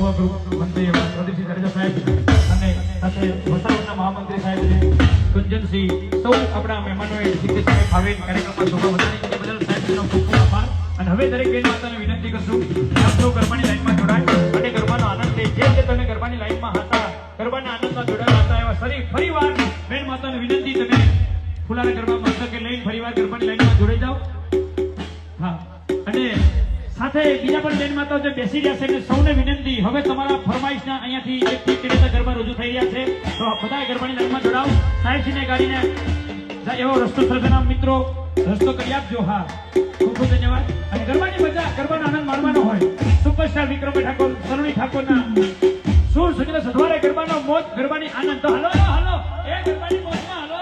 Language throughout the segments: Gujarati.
સભાગૃહ મંત્રી પ્રદીપસિંહ જાડેજા સાહેબ અને સાથે વસાવટના મહામંત્રી સાહેબ છે ગુંજનસિંહ, સૌ આપણા મહેમાનોએ સિદ્ધેશભાઈ ભાવેન કાર્યક્રમમાં શોભા વધારી તે બદલ સાહેબનો ખૂબ ખૂબ આભાર. અને હવે દરેક બેન માતાને વિનંતી કરશું આપ સૌ ગરબાની લાઈનમાં જોડાય અને ગરબાનો આનંદ લે. જે તમે ગરબાની લાઈનમાં હતા, ગરબાના આનંદમાં જોડાયેલા હતા, એવા ફરીવાર બેન માતાને વિનંતી, તમે ફુલારા ગરબા મસ્તકે લઈને ફરીવાર ગરબાની લાઈનમાં જોડાઈ જાઓ. હા, અને સાથે બીજા પણ બેન માતાઓ જે બેસી રહ્યા છે, સૌને વિનંતી, હવે તમારા ફરમાઈશના અહીંયાથી એક ટીમ ગરબા રજૂ થઈ રહ્યા છે, તો બધા ગરબાની લાઈનમાં જોડાવ. સાહેબશ્રીને ગાડીને એવો રસ્તો સર્જના મિત્રો રસ્તો કરી આપજો. હા, ખૂબ ખૂબ ધન્યવાદ. અને ગરબાની મજા, ગરબાનો આનંદ માણવાનો હોય, સુપરસ્ટાર વિક્રમભાઈ ઠાકોર, સલોની ઠાકોરના સુર સંગીત સથવારે ગરબાનો મોજ, ગરબાની આનંદ. તો હાલો હાલો એ ગરબાની મોજમાં હાલો.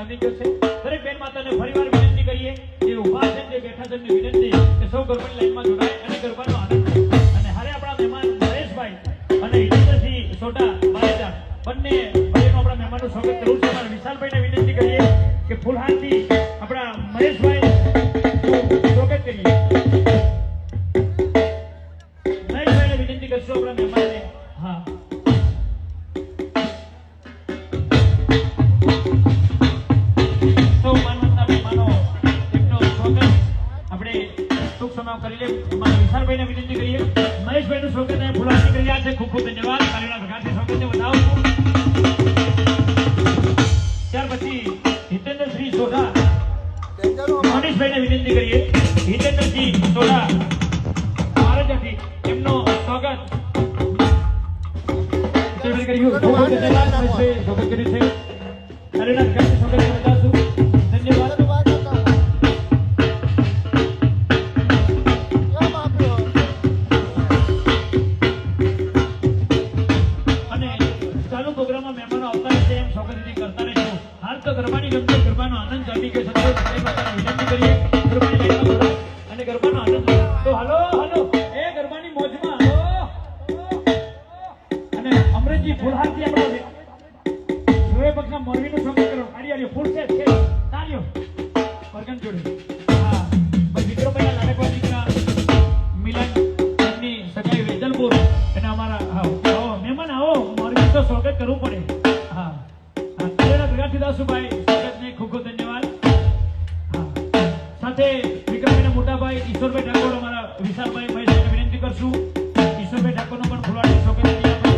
જામી ગયો છે દરેક બેન માતાને ફરીવાર વિનંતી કરીએ જે ઊભા છે જે બેઠા છે એમની વિનંતી કે સૌ ગરબાની લાઈનમાં જોડાય અને ગરબાનો આનંદ લે. અને હારે આપણા મહેમાન નરેશભાઈ અને હિતેન્દ્રસિંહ સોઢા બારેજા બંને ભાઈઓનું આપણા મહેમાનનું સ્વાગત કરવું છે. અમારા વિશાલભાઈને વિનંતી કરીએ કે ફૂલહારથી આપણા મહેશભાઈ સ્વાગત કરીએ. મહેશભાઈને વિનંતી કરશો આપણા મહેમાનને. હા સૌ માનવતા મહેમાનો એમનું સ્વાગત આપણે ટૂંક સમયમાં કરી લે. અમારા વિશાલભાઈને વિનંતી કરીએ મહેશભાઈનું સ્વાગત અહીંયા ફૂલહારથી કરી રહ્યા છે. ખૂબ ખૂબ ધન્યવાદ. તાળીઓના પ્રકારથી સ્વાગતને વધાવો. ત્યાર પછી હિતેન્દ્રસિંહ સોઢા મનીષભાઈને વિનંતી કરીએ હિતેન્દ્રસિંહ સોઢા મહારાજાથી એમનો સ્વાગત કર્યું. ખૂબ ખૂબ ધન્યવાદ. મહેશભાઈ સ્વાગત કર્યું છે. તાળીઓના પ્રકારથી સ્વાગતને વધાવશું. ધન્યવાદ. અને ચાલુ પ્રોગ્રામમાં મહેમાનો આવતા રહેશે એમ સ્વાગતથી કરતા રહેશું. હાલ તો ગરબાની ગમતે ગરબાનો આનંદ જામી ગયો છે. જય માતાને વિનંતી કરીએ ગરબાની લાઈનમાં જોડાય અને ગરબાનો આનંદ લે. તો હાલો હાલો એ ગરબાની મોજમાં હાલો. અને અમરેશજી ફૂલહારથી આપણા જોએ પક્ષના મોરબીનું સ્વાગત કરો. આડિયો ફૂલ છે તાળીઓ વર્ગન જોડે. હા ભાઈ વિક્રમભાઈના લાડકવા દીકરા મિલન એમની સગાઈ વેજલપુર અને અમારા આવો મહેમાન આવો મોરબી તો સ્વાગત કરવું પડે. હા દાસુભાઈ સ્વાગતને ખૂબ ખૂબ ધન્યવાદ. સાથે વિક્રમભાઈના મોટાભાઈ ઈશ્વરભાઈ ઠાકોર અમારા વિશાલભાઈ મહેશભાઈને વિનંતી કરશું ઈશ્વરભાઈ ઠાકોરનું પણ ફૂલવાડી સ્વાગત કરીએ આપણે.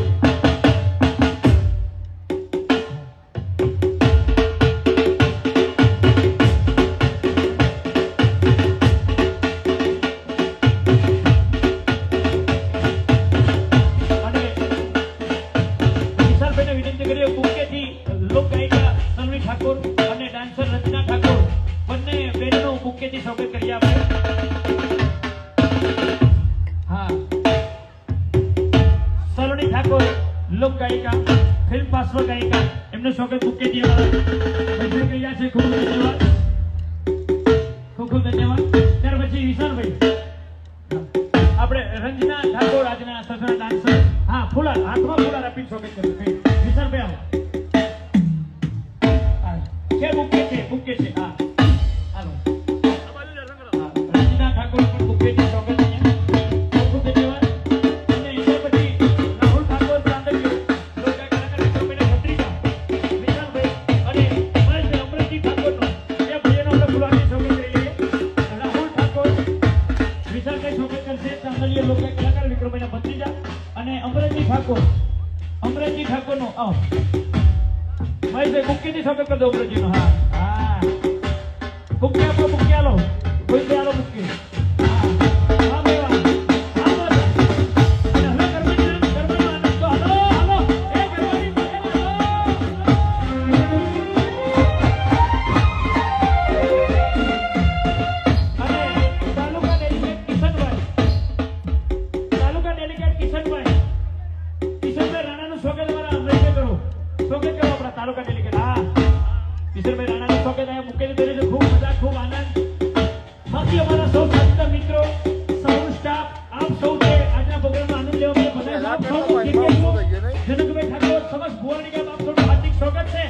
અને વિશાલભાઈને વિનંતી કરીએ કુકેથી લોક ગાયિકા સનવી ઠાકોર અને ડાન્સર રચના ઠાકોર બંને બેનનો બુકેથી સ્વાગત કરીએ આપણે. હા સલોની ઠાકોર લોક ગાયિકા ફિલ્મ પાર્શ્વ ગાયિકા એમનું સ્વાગત બુકેથી અમારા કર્યા છે. ખૂબ ધન્યવાદ. ખૂબ ખૂબ ધન્યવાદ. ત્યાર પછી વિશાલભાઈ આપણે રંજના ઠાકોર આજના સસરા ડાન્સર. હા ફૂલાર હાથમાં ફૂલાર આપીને સ્વાગત કર્યું. વિશાલભાઈ આવો બુકે છે. હા હાલો રંજના ઠાકોર પણ બુકેથી સ્વાગત અહીંયા. ખૂબ ખૂબ ધન્યવાદ. અને એના પછી રાહુલ ઠાકોર ચાંદલિયો લોકગાયક કલાકાર વિક્રમભાઈના ભત્રીજા વિશાલભાઈ અને મહેશભાઈ અમરેશજી ઠાકોરનો એ ભાઈઓનો આપણે ફૂલહારથી સ્વાગત કરી લઈએ. રાહુલ ઠાકોર વિશાલભાઈ સ્વાગત કરશે. ચાંદલિયો લોકગાયક કલાકાર વિક્રમભાઈના ભત્રીજા અને અમરેશજી ઠાકોરનો આવો મહેશભાઈ બુકેથી સ્વાગત કરી દો અમરેશજીનો. હા હા બુકે આપો બુકે આલો કોઈ આલો બુકે. હા હા ભાઈ હા બસ. અને હવે ગરબાનો આનંદ તો હાલો હાલો એ ગરબાની અને તાલુકા ડેલિગેટ કિશનભાઈ રાણાનું સ્વાગત અમારા અમરેશભાઈ કરો. સ્વાગત કરો આપણા તાલુકા ડેલિગેટ. હા કિશનભાઈ રાણાનું સ્વાગત અહીંયા મૂકેલું કર્યું છે. ખૂબ મજા ખૂબ આનંદ. બાકી અમારા સૌ સાથી મિત્રો સૌ સ્ટાફ આપ સૌ જે આજના પ્રોગ્રામનો આનંદ લેવા માટે બધા જનકભાઈ ઠાકોર સમસ્ત ભુવાની ગામ આપ સૌનું હાર્દિક સ્વાગત છે.